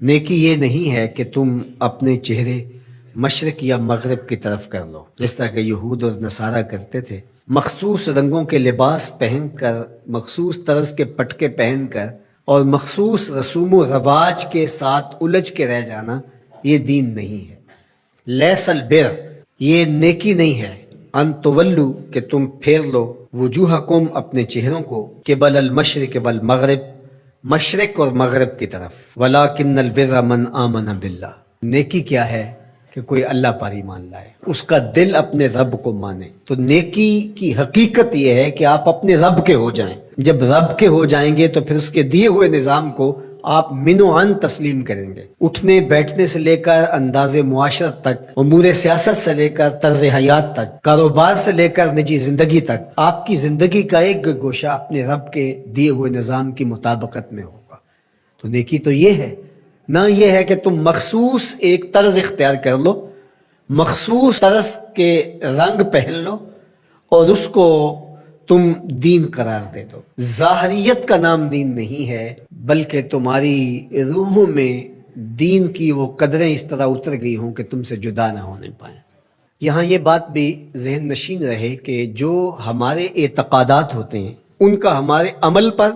نیکی یہ نہیں ہے کہ تم اپنے چہرے مشرق یا مغرب کی طرف کر لو، جس طرح کہ یہود اور نصارہ کرتے تھے، مخصوص رنگوں کے لباس پہن کر، مخصوص طرز کے پٹکے پہن کر اور مخصوص رسوم و رواج کے ساتھ الجھ کے رہ جانا، یہ دین نہیں ہے۔ لیس البر، یہ نیکی نہیں ہے، ان تولو، کہ تم پھیر لو، وجوہکم، اپنے چہروں کو، قبل المشرق والمغرب، مشرق اور مغرب کی طرف، ولیکن البر من آمن باللہ، نیکی کیا ہے کہ کوئی اللہ پر ایمان لائے، اس کا دل اپنے رب کو مانے۔ تو نیکی کی حقیقت یہ ہے کہ آپ اپنے رب کے ہو جائیں۔ جب رب کے ہو جائیں گے تو پھر اس کے دیے ہوئے نظام کو آپ من و عن تسلیم کریں گے۔ اٹھنے بیٹھنے سے لے کر انداز معاشرت تک، امور سیاست سے لے کر طرز حیات تک، کاروبار سے لے کر نجی زندگی تک، آپ کی زندگی کا ایک گوشہ اپنے رب کے دیے ہوئے نظام کی مطابقت میں ہوگا۔ تو نیکی تو یہ ہے، نہ یہ ہے کہ تم مخصوص ایک طرز اختیار کر لو، مخصوص طرز کے رنگ پہن لو اور اس کو تم دین قرار دے دو۔ ظاہریت کا نام دین نہیں ہے، بلکہ تمہاری روحوں میں دین کی وہ قدریں اس طرح اتر گئی ہوں کہ تم سے جدا نہ ہونے پائیں۔ یہاں یہ بات بھی ذہن نشین رہے کہ جو ہمارے اعتقادات ہوتے ہیں ان کا ہمارے عمل پر،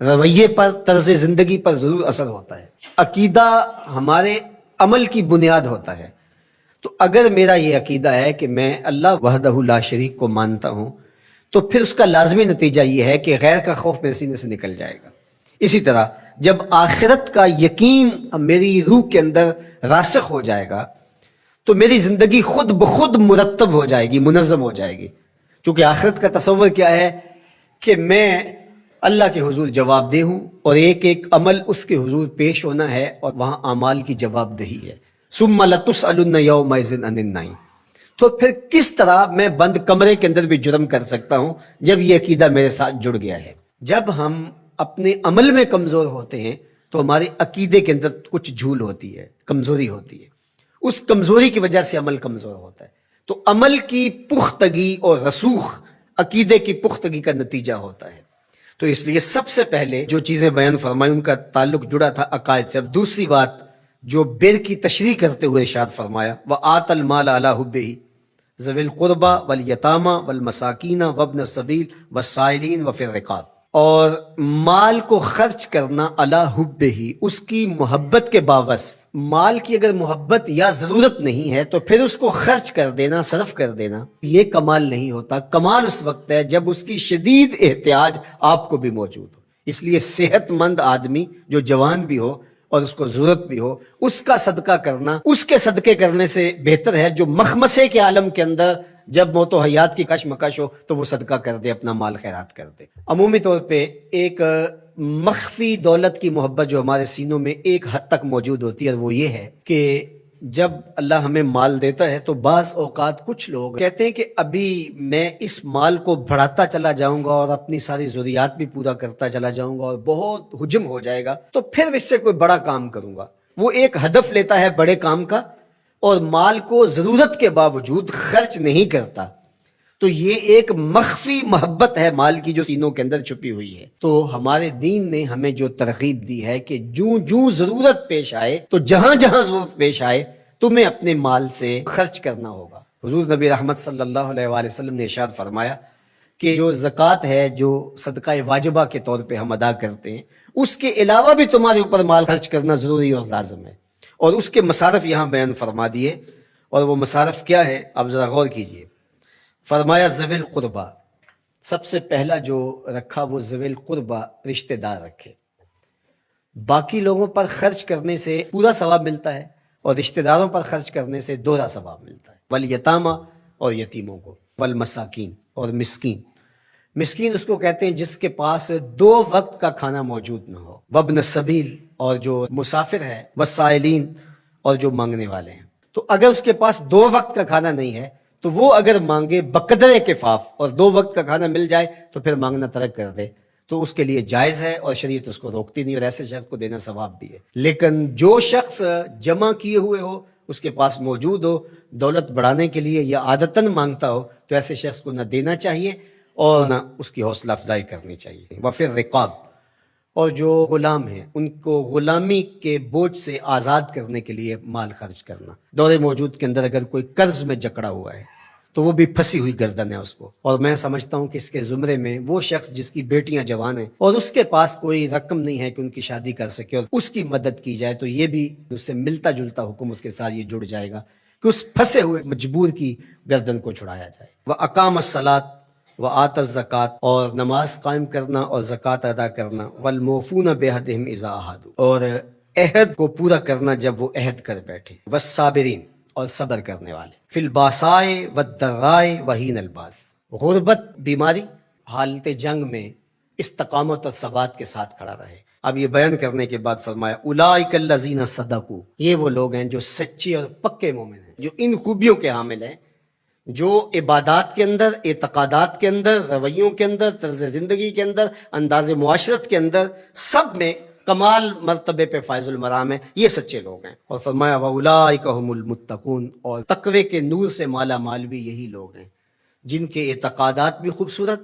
رویے پر، طرز زندگی پر ضرور اثر ہوتا ہے۔ عقیدہ ہمارے عمل کی بنیاد ہوتا ہے۔ تو اگر میرا یہ عقیدہ ہے کہ میں اللہ وحدہ لا شریک کو مانتا ہوں، تو پھر اس کا لازمی نتیجہ یہ ہے کہ غیر کا خوف میرے سینے سے نکل جائے گا۔ اسی طرح جب آخرت کا یقین میری روح کے اندر راسخ ہو جائے گا تو میری زندگی خود بخود مرتب ہو جائے گی، منظم ہو جائے گی۔ کیونکہ آخرت کا تصور کیا ہے کہ میں اللہ کے حضور جواب دہ ہوں اور ایک ایک عمل اس کے حضور پیش ہونا ہے اور وہاں اعمال کی جواب دہی ہے۔ ثم لتسألن یومئذ عن النعیم۔ تو پھر کس طرح میں بند کمرے کے اندر بھی جرم کر سکتا ہوں جب یہ عقیدہ میرے ساتھ جڑ گیا ہے؟ جب ہم اپنے عمل میں کمزور ہوتے ہیں تو ہمارے عقیدے کے اندر کچھ جھول ہوتی ہے، کمزوری ہوتی ہے، اس کمزوری کی وجہ سے عمل کمزور ہوتا ہے۔ تو عمل کی پختگی اور رسوخ عقیدے کی پختگی کا نتیجہ ہوتا ہے۔ تو اس لیے سب سے پہلے جو چیزیں بیان فرمائی ان کا تعلق جڑا تھا عقائد سے۔ اب دوسری بات جو بر کی تشریح کرتے ہوئے ارشاد فرمایا، وَآتَ الْمَالَ عَلَىٰ حُبِّهِ ذَوِي الْقُرْبَىٰ وَالْيَتَامَىٰ وَالْمَسَاكِينَ وَابْنَ السَّبِيلِ وَالسَّائِلِينَ وَفِي الرِّقَابِ، اور مال کو خرچ کرنا علی حبہ، اس کی محبت کے باوصف۔ مال کی اگر محبت یا ضرورت نہیں ہے تو پھر اس کو خرچ کر دینا، صرف کر دینا، یہ کمال نہیں ہوتا۔ کمال اس وقت ہے جب اس کی شدید احتیاج آپ کو بھی موجود ہو۔ اس لیے صحت مند آدمی جو جوان بھی ہو اور اس کو ضرورت بھی ہو، اس کا صدقہ کرنا، اس کے صدقے کرنے سے بہتر ہے جو مخمسے کے عالم کے اندر جب موت و حیات کی کشمکش ہو تو وہ صدقہ کر دے، اپنا مال خیرات کر دے۔ عمومی طور پہ ایک مخفی دولت کی محبت جو ہمارے سینوں میں ایک حد تک موجود ہوتی ہے، وہ یہ ہے کہ جب اللہ ہمیں مال دیتا ہے تو بعض اوقات کچھ لوگ کہتے ہیں کہ ابھی میں اس مال کو بڑھاتا چلا جاؤں گا اور اپنی ساری ضروریات بھی پورا کرتا چلا جاؤں گا اور بہت حجم ہو جائے گا تو پھر اس سے کوئی بڑا کام کروں گا۔ وہ ایک ہدف لیتا ہے بڑے کام کا اور مال کو ضرورت کے باوجود خرچ نہیں کرتا۔ تو یہ ایک مخفی محبت ہے مال کی جو سینوں کے اندر چھپی ہوئی ہے۔ تو ہمارے دین نے ہمیں جو ترغیب دی ہے کہ جوں ضرورت پیش آئے تو جہاں جہاں ضرورت پیش آئے تمہیں اپنے مال سے خرچ کرنا ہوگا۔ حضور نبی رحمت صلی اللہ علیہ وآلہ وسلم نے ارشاد فرمایا کہ جو زکوٰۃ ہے، جو صدقہ واجبہ کے طور پہ ہم ادا کرتے ہیں، اس کے علاوہ بھی تمہارے اوپر مال خرچ کرنا ضروری اور لازم ہے۔ اور اس کے مصارف یہاں بیان فرما دیے، اور وہ مصارف کیا ہے آپ ذرا غور کیجئے۔ فرمایا ذوی القربہ، سب سے پہلا جو رکھا وہ ذوی القربہ، رشتہ دار رکھے۔ باقی لوگوں پر خرچ کرنے سے پورا ثواب ملتا ہے اور رشتہ داروں پر خرچ کرنے سے دوہرا ثواب ملتا ہے۔ والیتامہ، اور یتیموں کو، والمساکین، اور مسکین۔ مسکین اس کو کہتے ہیں جس کے پاس 2 وقت کا کھانا موجود نہ ہو۔ وابن السبیل، اور جو مسافر ہے، والسائلین، اور جو مانگنے والے ہیں۔ تو اگر اس کے پاس 2 وقت کا کھانا نہیں ہے تو وہ اگر مانگے بقدر کفاف اور 2 وقت کا کھانا مل جائے تو پھر مانگنا ترک کر دے تو اس کے لیے جائز ہے اور شریعت اس کو روکتی نہیں، اور ایسے شخص کو دینا ثواب بھی ہے۔ لیکن جو شخص جمع کیے ہوئے ہو، اس کے پاس موجود ہو، دولت بڑھانے کے لیے یا عادتاً مانگتا ہو، تو ایسے شخص کو نہ دینا چاہیے اور نہ اس کی حوصلہ افزائی کرنی چاہیے۔ وفی الرقاب، اور جو غلام ہیں ان کو غلامی کے بوجھ سے آزاد کرنے کے لیے مال خرچ کرنا۔ دور موجود کے اندر اگر کوئی قرض میں جکڑا ہوا ہے تو وہ بھی پھنسی ہوئی گردن ہے اس کو، اور میں سمجھتا ہوں کہ اس کے زمرے میں وہ شخص جس کی بیٹیاں جوان ہیں اور اس کے پاس کوئی رقم نہیں ہے کہ ان کی شادی کر سکے اور اس کی مدد کی جائے، تو یہ بھی اس سے ملتا جلتا حکم اس کے ساتھ یہ جڑ جائے گا کہ اس پھنسے ہوئے مجبور کی گردن کو چھڑایا جائے۔ وَأَقَامَ الصَّلَاةَ وَآتَى الزَّكَاةَ، اور نماز قائم کرنا اور زکوٰۃ ادا کرنا، وَالْمُوفُونَ بِعَهْدِهِمْ إِذَا عَاهَدُوا، اور عہد کو پورا کرنا جب وہ عہد کر بیٹھے، وَالصَّابِرِينَ، اور صبر کرنے والے، فی الباساء والضراء وحین الباس، غربت، بیماری، حالت جنگ میں استقامت اور ثبات کے ساتھ کھڑا رہے۔ اب یہ بیان کرنے کے بعد فرمایا اولئک الذین صدقوا، یہ وہ لوگ ہیں جو سچے اور پکے مومن ہیں، جو ان خوبیوں کے حامل ہیں، جو عبادات کے اندر، اعتقادات کے اندر، رویوں کے اندر، طرز زندگی کے اندر، انداز معاشرت کے اندر، سب میں کمال مرتبے پہ فائز المرام ہیں، یہ سچے لوگ ہیں۔ اور فرمایا وَأُولَٰئِکَ هُمُ الْمُتَّقُونَ، اور تقوی کے نور سے مالا مال بھی یہی لوگ ہیں جن کے اعتقادات بھی خوبصورت،